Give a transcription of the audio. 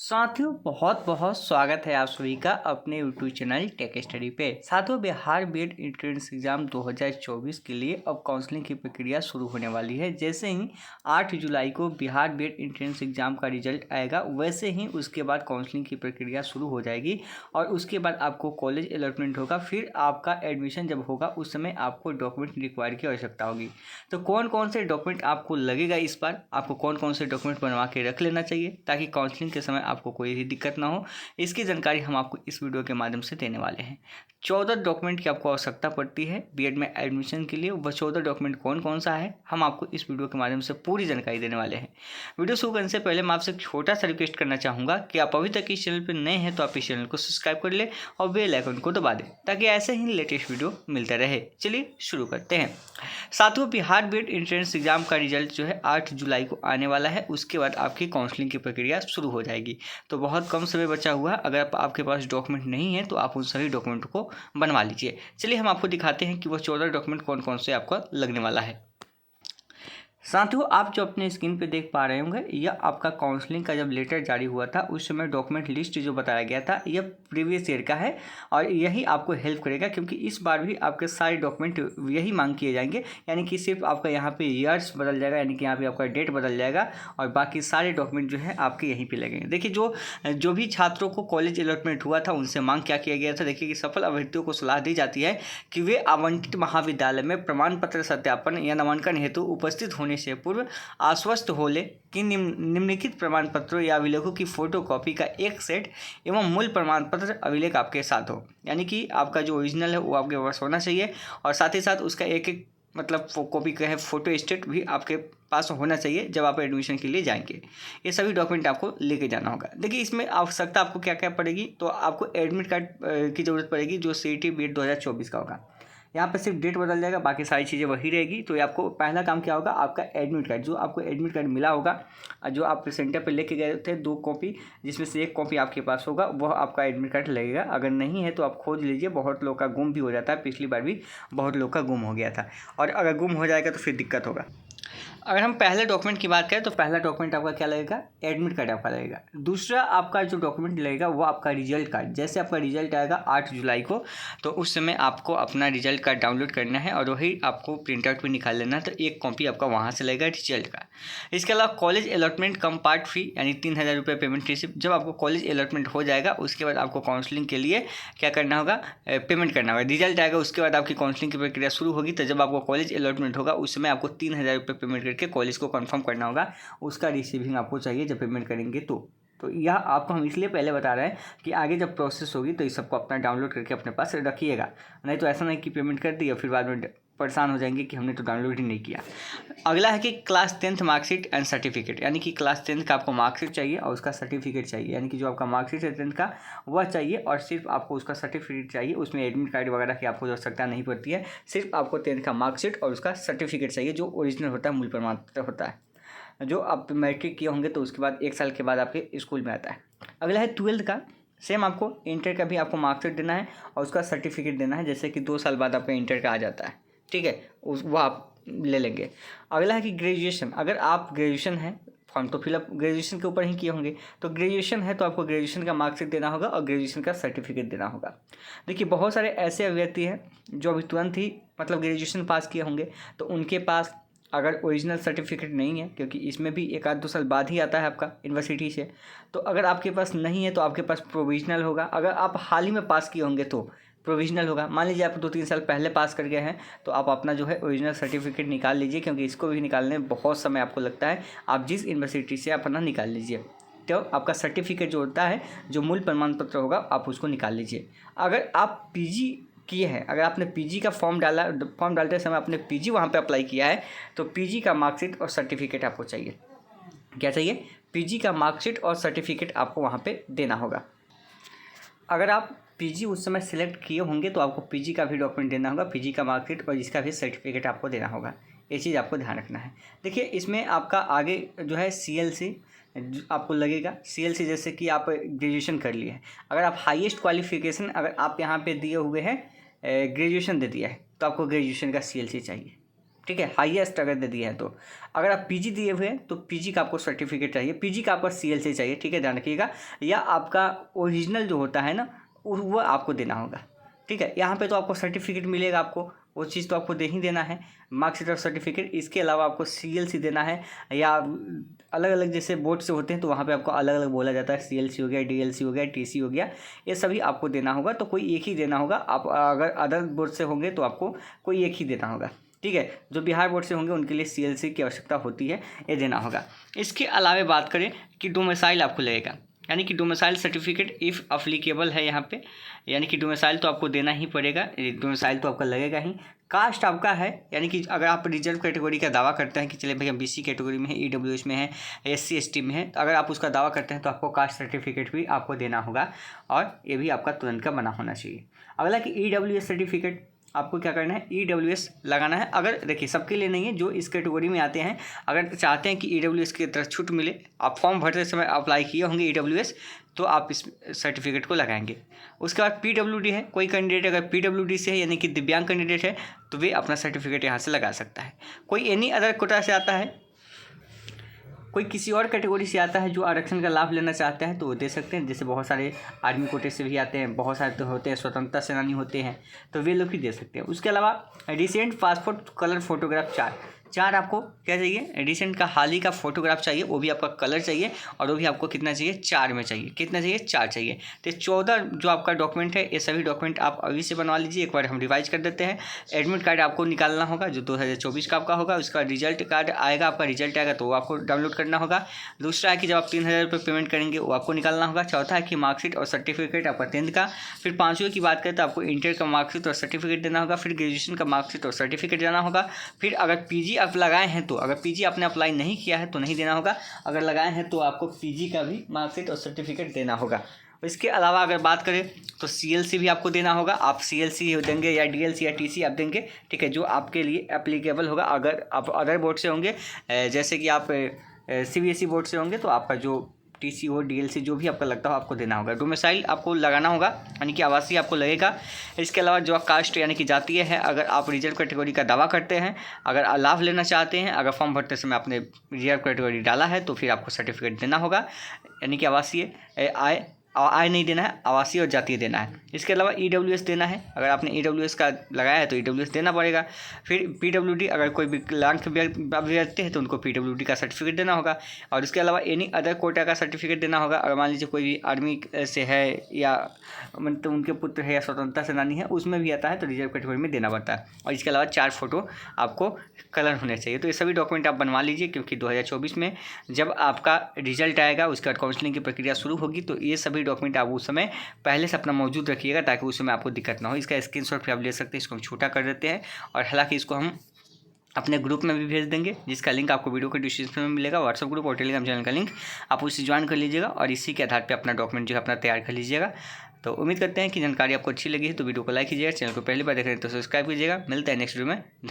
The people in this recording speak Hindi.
साथियों बहुत बहुत स्वागत है आप सभी का अपने यूट्यूब चैनल टेक स्टडी पे। साथियों बिहार बीएड एंट्रेंस एग्जाम 2024 के लिए अब काउंसलिंग की प्रक्रिया शुरू होने वाली है। जैसे ही 8 जुलाई को बिहार बीएड एंट्रेंस एग्जाम का रिजल्ट आएगा वैसे ही उसके बाद काउंसलिंग की प्रक्रिया शुरू हो जाएगी और उसके बाद आपको कॉलेज अलॉटमेंट होगा। फिर आपका एडमिशन जब होगा उस समय आपको डॉक्यूमेंट रिक्वायर की आवश्यकता होगी। तो कौन कौन से डॉक्यूमेंट आपको लगेगा, इस बार आपको कौन कौन से डॉक्यूमेंट बनवा के रख लेना चाहिए ताकि काउंसलिंग के समय आपको कोई भी दिक्कत ना हो, इसकी जानकारी हम आपको इस वीडियो के माध्यम से देने वाले हैं। 14 डॉक्यूमेंट की आपको आवश्यकता पड़ती है बीएड में एडमिशन के लिए। वह 14 डॉक्यूमेंट कौन कौन सा है हम आपको इस वीडियो के माध्यम से पूरी जानकारी देने वाले हैं। वीडियो शुरू करने से पहले मैं आपसे छोटा सा रिक्वेस्ट करना चाहूँगा कि आप अभी तक इस चैनल पर नए हैं तो आप इस चैनल को सब्सक्राइब कर ले और बेल आइकन को दबा दें ताकि ऐसे ही लेटेस्ट वीडियो मिलता रहे। चलिए शुरू करते हैं। साथियों बिहार बीएड एंट्रेंस एग्जाम का रिजल्ट जो है 8 जुलाई को आने वाला है। उसके बाद आपकी काउंसलिंग की प्रक्रिया शुरू हो जाएगी। तो बहुत कम समय बचा हुआ है। अगर आपके पास डॉक्यूमेंट नहीं है तो आप उन सभी डॉक्यूमेंट को बनवा लीजिए। चलिए हम आपको दिखाते हैं कि वो 14 डॉक्यूमेंट कौन कौन से आपका लगने वाला है। साथियों आप जो अपने स्क्रीन पे देख पा रहे होंगे यह आपका काउंसलिंग का जब लेटर जारी हुआ था उस समय डॉक्यूमेंट लिस्ट जो बताया गया था यह प्रीवियस ईयर का है और यही आपको हेल्प करेगा क्योंकि इस बार भी आपके सारे डॉक्यूमेंट यही मांग किए जाएंगे। यानी कि सिर्फ आपका यहाँ पे ईयर्स बदल जाएगा, यानी कि यहाँ पे आपका डेट बदल जाएगा और बाकी सारे डॉक्यूमेंट जो है आपके यहीं पर लगेंगे। देखिए जो भी छात्रों को कॉलेज अलॉटमेंट हुआ था उनसे मांग क्या किया गया था। देखिए कि सफल अभ्यर्थियों को सलाह दी जाती है कि वे आवंटित महाविद्यालय में प्रमाण पत्र सत्यापन या नामांकन हेतु उपस्थित होने से पूर्व आश्वस्त हो ले कि निम्नलिखित प्रमाण पत्रों या अभिलेखों की फोटोकॉपी का एक सेट एवं मूल प्रमाण पत्र अभिलेख आपके साथ हो। यानी कि आपका जो ओरिजिनल है वो आपके पास होना चाहिए और साथ ही साथ उसका एक एक मतलब कॉपी का है फोटो स्टेट भी आपके पास होना चाहिए जब आप एडमिशन के लिए जाएंगे। ये सभी डॉक्यूमेंट आपको लेके जाना होगा। देखिए इसमें आवश्यकता आपको क्या क्या पड़ेगी। तो आपको एडमिट कार्ड की ज़रूरत पड़ेगी जो सीईटी बीएड 2024 का होगा। यहाँ पे सिर्फ डेट बदल जाएगा, बाकी सारी चीज़ें वही रहेगी। तो ये आपको पहला काम क्या होगा, आपका एडमिट कार्ड, जो आपको एडमिट कार्ड मिला होगा जो आप सेंटर पे लेके गए थे 2 कॉपी, जिसमें से एक कॉपी आपके पास होगा वह आपका एडमिट कार्ड लगेगा। अगर नहीं है तो आप खोज लीजिए, बहुत लोग का गुम भी हो जाता है। पिछली बार भी बहुत लोग का गुम हो गया था और अगर गुम हो जाएगा तो फिर दिक्कत होगा। अगर हम पहले डॉक्यूमेंट की बात करें तो पहला डॉक्यूमेंट आपका क्या लगेगा, एडमिट कार्ड आपका लगेगा। दूसरा आपका जो डॉक्यूमेंट लगेगा वो आपका रिजल्ट कार्ड। जैसे आपका रिजल्ट आएगा 8 जुलाई को तो उस समय आपको अपना रिजल्ट कार्ड डाउनलोड करना है और वही आपको प्रिंट आउट भी निकाल लेना है। तो एक कॉपी आपका वहाँ से लगेगा रिजल्ट का। इसके अलावा कॉलेज अलॉटमेंट कम पार्ट फी यानी 3000 रुपये पेमेंट रिसिप्ट। जब आपको कॉलेज अलॉटमेंट हो जाएगा उसके बाद आपको काउंसलिंग के लिए क्या करना होगा, पेमेंट करना होगा। रिजल्ट आएगा उसके बाद आपकी काउंसलिंग की प्रक्रिया शुरू होगी। तो जब आपको कॉलेज अलॉटमेंट होगा उस समय आपको 3000 रुपये पेमेंट करके कॉलेज को कंफर्म करना होगा। उसका रिसीविंग आपको चाहिए जब पेमेंट करेंगे तो यह आपको हम इसलिए पहले बता रहे हैं कि आगे जब प्रोसेस होगी तो इस सबको अपना डाउनलोड करके अपने पास रखिएगा। नहीं तो ऐसा नहीं कि पेमेंट कर दिया फिर बाद में परेशान हो जाएंगे कि हमने तो डाउनलोड ही नहीं किया। अगला है कि class 10th marksheet and certificate. यानी कि क्लास 10th का आपको मार्कशीट चाहिए और उसका सर्टिफिकेट चाहिए। यानी कि जो आपका मार्कशीट है 10th का वह चाहिए और सिर्फ आपको उसका सर्टिफिकेट चाहिए। उसमें एडमिट कार्ड वगैरह की आपको आवश्यकता नहीं पड़ती है। सिर्फ आपको 10th का मार्कशीट और उसका सर्टिफिकेट चाहिए जो ओरिजिनल होता है, मूल प्रमाण पत्र होता है, जो आप मैट्रिक किए होंगे तो उसके बाद 1 साल के बाद आपके स्कूल में आता है। अगला है 12th का। सेम आपको इंटर का भी आपको मार्कशीट देना है और उसका सर्टिफिकेट देना है। जैसे कि 2 साल बाद आपका इंटर का आ जाता है, ठीक है, वो आप ले लेंगे। अगला है कि ग्रेजुएशन। अगर आप ग्रेजुएशन है, फॉर्म तो फिलअप ग्रेजुएशन के ऊपर ही किए होंगे, तो ग्रेजुएशन है तो आपको ग्रेजुएशन का मार्कशीट देना होगा और ग्रेजुएशन का सर्टिफिकेट देना होगा। देखिए बहुत सारे ऐसे अभ्यर्थी हैं जो अभी तुरंत ही मतलब ग्रेजुएशन पास किए होंगे तो उनके पास अगर ओरिजिनल सर्टिफिकेट नहीं है, क्योंकि इसमें भी 1-2 साल बाद ही आता है आपका यूनिवर्सिटी से, तो अगर आपके पास नहीं है तो आपके पास प्रोविजनल होगा। अगर आप हाल ही में पास किए होंगे तो प्रोविजनल होगा। मान लीजिए आप 2-3 साल पहले पास कर गए हैं तो आप अपना जो है ओरिजिनल सर्टिफिकेट निकाल लीजिए, क्योंकि इसको भी निकालने में बहुत समय आपको लगता है। आप जिस यूनिवर्सिटी से अपना निकाल लीजिए तो आपका सर्टिफिकेट जो होता है, जो मूल प्रमाण पत्र होगा, आप उसको निकाल लीजिए। अगर आप पीजी किए हैं, अगर आपने पीजी का फॉर्म डालते समय आपने पीजी वहाँ पे अप्लाई किया है तो पीजी का मार्कशीट और सर्टिफिकेट आपको चाहिए। क्या चाहिए, पीजी का मार्कशीट और सर्टिफिकेट आपको वहाँ पे देना होगा। अगर आप पीजी उस समय सिलेक्ट किए होंगे तो आपको पीजी का भी डॉक्यूमेंट देना होगा, पीजी का मार्कशीट और इसका भी सर्टिफिकेट आपको देना होगा। ये चीज़ आपको ध्यान रखना है। देखिए इसमें आपका आगे जो है सीएलसी आपको लगेगा। सीएलसी जैसे कि आप ग्रेजुएशन कर लिए हैं, अगर आप हाईएस्ट क्वालिफिकेशन अगर आप यहाँ पे दिए हुए हैं ग्रेजुएशन दे दिया है तो आपको ग्रेजुएशन का सीएलसी चाहिए। ठीक है, हाईएस्ट अगर दे दिया है तो। अगर आप पीजी दिए हुए हैं तो पीजी का आपको सर्टिफिकेट चाहिए, पीजी का आपका सीएलसी चाहिए, ठीक है, ध्यान रखिएगा। या आपका ओरिजिनल जो होता है ना वो आपको देना होगा, ठीक है। यहाँ पे तो आपको सर्टिफिकेट मिलेगा, आपको वो चीज़ तो आपको दे ही देना है, मार्कशीट और सर्टिफिकेट। इसके अलावा आपको सीएलसी देना है, या अलग अलग जैसे बोर्ड से होते हैं तो वहाँ पे आपको अलग अलग बोला जाता है, सीएलसी हो गया, डीएलसी हो गया, टीसी हो गया, ये सभी आपको देना होगा। तो कोई एक ही देना होगा। आप अगर अदर बोर्ड से होंगे तो आपको कोई एक ही देना होगा, ठीक है। जो बिहार बोर्ड से होंगे उनके लिए सीएलसी की आवश्यकता होती है, ये देना होगा। इसके अलावा बात करें कि डोमिसाइल आपको लगेगा, यानी कि डोमिसाइल सर्टिफिकेट इफ़ अप्लीकेबल है यहाँ पे, यानी कि डोमिसाइल तो आपको देना ही पड़ेगा, डोमिसाइल तो आपका लगेगा ही। कास्ट आपका है, यानी कि अगर आप रिजर्व कैटेगरी का दावा करते हैं कि चले भैया बीसी कैटेगरी में है, ईडब्ल्यूएस में है, एससी एसटी में है, तो अगर आप उसका दावा करते हैं तो आपको कास्ट सर्टिफिकेट भी आपको देना होगा, और ये भी आपका तुरंत का बना होना चाहिए। अगला कि ईडब्ल्यूएस सर्टिफिकेट आपको क्या करना है, ईडब्ल्यूएस लगाना है। अगर देखिए सबके लिए नहीं है, जो इस कैटेगरी में आते हैं अगर चाहते हैं कि ईडब्ल्यूएस की तरफ छूट मिले, आप फॉर्म भरते समय अप्लाई किए होंगे ईडब्ल्यूएस, तो आप इस सर्टिफिकेट को लगाएंगे। उसके बाद पीडब्ल्यूडी है, कोई कैंडिडेट अगर पीडब्ल्यूडी से है यानी कि दिव्यांग कैंडिडेट है तो वे अपना सर्टिफिकेट यहाँ से लगा सकता है। कोई एनी अदर कोटा से आता है, कोई किसी और कैटेगरी से आता है जो आरक्षण का लाभ लेना चाहते हैं तो वो दे सकते हैं। जैसे बहुत सारे आर्मी कोटे से भी आते हैं, बहुत सारे तो होते हैं स्वतंत्रता सेनानी होते हैं, तो वे लोग भी दे सकते हैं। उसके अलावा रिसेंट पासपोर्ट कलर फोटोग्राफ चार आपको क्या चाहिए, रिसेंट का हाल ही का फोटोग्राफ चाहिए, वो भी आपका कलर चाहिए, और वो भी आपको कितना चाहिए, 4 में चाहिए। कितना चाहिए, 4 चाहिए। तो 14 जो आपका डॉक्यूमेंट है, ये सभी डॉक्यूमेंट आप अभी से बनवा लीजिए। एक बार हम रिवाइज कर देते हैं। एडमिट कार्ड आपको निकालना होगा जो 2024 का आपका होगा। उसका रिजल्ट कार्ड आएगा, आपका रिजल्ट आएगा तो वो आपको डाउनलोड करना होगा। दूसरा है कि जब आप 3000 रुपये पेमेंट करेंगे वो आपको निकालना होगा। चौथा है कि मार्कशीट और सर्टिफिकेट आपका 10th का। फिर 5वीं की बात करें तो आपको इंटर का मार्कशीट और सर्टिफिकेट देना होगा। फिर ग्रेजुएशन का मार्कशीट और सर्टिफिकेट देना होगा। फिर अगर पीजी आप लगाए हैं तो, अगर पीजी आपने अप्लाई नहीं किया है तो नहीं देना होगा, अगर लगाए हैं तो आपको पीजी का भी मार्कशीट और सर्टिफिकेट देना होगा। इसके अलावा अगर बात करें तो सीएलसी भी आपको देना होगा। आप सीएलसी देंगे या डीएलसी या टीसी आप देंगे, ठीक है, जो आपके लिए एप्लीकेबल होगा। अगर आप अदर बोर्ड से होंगे, जैसे कि आप सीबीएसई बोर्ड से होंगे, तो आपका जो टीसी हो, डीएलसी जो भी आपका लगता हो आपको देना होगा। डोमिसाइल आपको लगाना होगा, यानी कि आवासीय आपको लगेगा। इसके अलावा जो कास्ट यानी कि जातीय है, अगर आप रिजर्व कैटेगरी का दावा करते हैं, अगर लाभ लेना चाहते हैं, अगर फॉर्म भरते समय आपने रिजर्व कैटेगरी डाला है तो फिर आपको सर्टिफिकेट देना होगा, यानी कि आवासीय आय नहीं देना है, आवासीय और जातीय देना है। इसके अलावा ईडब्ल्यूएस देना है, अगर आपने ईडब्ल्यूएस का लगाया है तो ईडब्ल्यूएस देना पड़ेगा। फिर पीडब्ल्यूडी, अगर कोई विकलांग अभ्यर्थी है तो उनको पीडब्ल्यूडी का सर्टिफिकेट देना होगा। और इसके अलावा एनी अदर कोटा का सर्टिफिकेट देना होगा। अगर मान लीजिए कोई भी आर्मी से है या मतलब उनके पुत्र है या स्वतंत्रता सेनानी है, उसमें भी आता है तो रिजर्व कैटेगरी में देना पड़ता है। और इसके अलावा 4 फोटो आपको कलर होने चाहिए। तो ये सभी डॉक्यूमेंट आप बनवा लीजिए, क्योंकि 2024 में जब आपका रिजल्ट आएगा उसके बाद काउंसलिंग की प्रक्रिया शुरू होगी, तो ये सभी डॉक्यूमेंट आप उस समय पहले से अपना मौजूद रखिएगा ताकि उस समय आपको दिक्कत ना हो। इसका स्क्रीनशॉट भी आप ले सकते हैं। इसको हम छोटा कर देते हैं, और हालांकि इसको हम अपने ग्रुप में भी भेज देंगे, जिसका लिंक आपको वीडियो के डिस्क्रिप्शन में मिलेगा। व्हाट्सएप ग्रुप और टेलीग्राम चैनल का लिंक आप उसे ज्वाइन कर लीजिएगा, और इसी के आधार पर अपना डॉक्यूमेंट जो है अपना तैयार कर लीजिएगा। तो उम्मीद करते हैं कि जानकारी आपको अच्छी लगी है, तो वीडियो को लाइक कीजिएगा। चैनल को पहली बार देख रहे हैं तो सब्सक्राइब कीजिएगा। मिलते हैं नेक्स्ट वीडियो में। धन्यवाद।